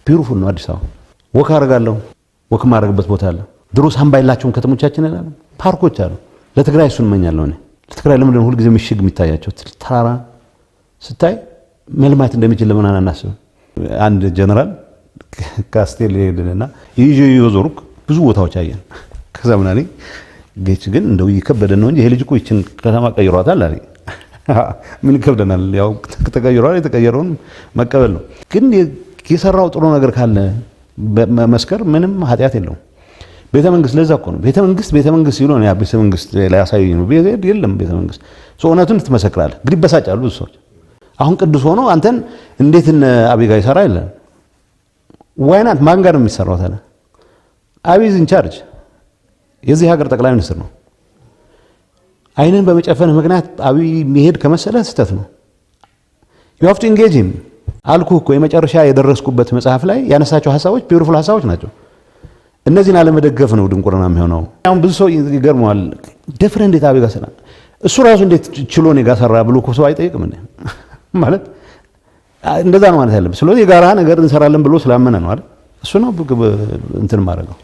ቢዩቲፉል ነው አዲስ አበባ። ወክ አደርጋለሁ። ወክ ማድረግበት ቦታ አለ። ድሮ ሳምባይላቸውን ከተሞቻችን አለ ፓርኮች አሉ። ለትግራይ እሱን እመኛለሁ እኔ። ለትግራይ ለምን ሁሉ ጊዜ ምሽግ የሚታያቸው ተራራ ስታይ መልማት እንደሚችል ለምን አናስብ? አንድ ጀነራል ካስቴል ሄደና ይዞሩክ ብዙ ቦታዎች አየን። ከዛ ምን አለኝ ጌች ግን እንደው ይከበደን ነው እንጂ ይሄ ልጅ እኮ ይችን ከተማ ቀይሯታል አለኝ። ምን ይከብደናል? ያው ተቀይሯል፣ የተቀየረውን መቀበል ነው። ግን የሰራው ጥሩ ነገር ካለ መስከር ምንም ኃጢአት የለውም። ቤተ መንግስት ለዛ እኮ ነው ቤተ መንግስት ይሉ ነው። ያ ቤተ መንግስት ላይ ያሳዩኝ ነው። የለም ቤተ መንግስት እውነቱን ትመሰክራለህ። ግን ይበሳጫሉ ብዙ ሰዎች። አሁን ቅዱስ ሆኖ አንተን እንዴት አብይ ጋር ይሰራ ይላል። ዋይናት ማን ጋር ነው የሚሰራው ታዲያ? አብይ ኢን ቻርጅ የዚህ ሀገር ጠቅላይ ሚኒስትር ነው። አይንን በመጨፈን ምክንያት አብይ የሚሄድ ከመሰለ ስህተት ነው። you have to engage him አልኩህ እኮ የመጨረሻ የደረስኩበት መጽሐፍ ላይ ያነሳቸው ሐሳቦች ቢዩቲፉል ሐሳቦች ናቸው። እነዚህን አለመደገፍ ነው ድንቁርና የሚሆነው። አሁን ብዙ ሰው ይገርመዋል። ደፍረ እንዴት አብይ ጋር ሰራ እሱ ራሱ እንዴት ችሎ ነው ጋር ሰራ ብሎ እኮ ሰው አይጠይቅም እንዴ? ማለት እንደዛ ነው ማለት ያለብህ። ስለዚህ የጋራ ነገር እንሰራለን ብሎ ስላመነ ነው አይደል? እሱ ነው እንትን ማድረገው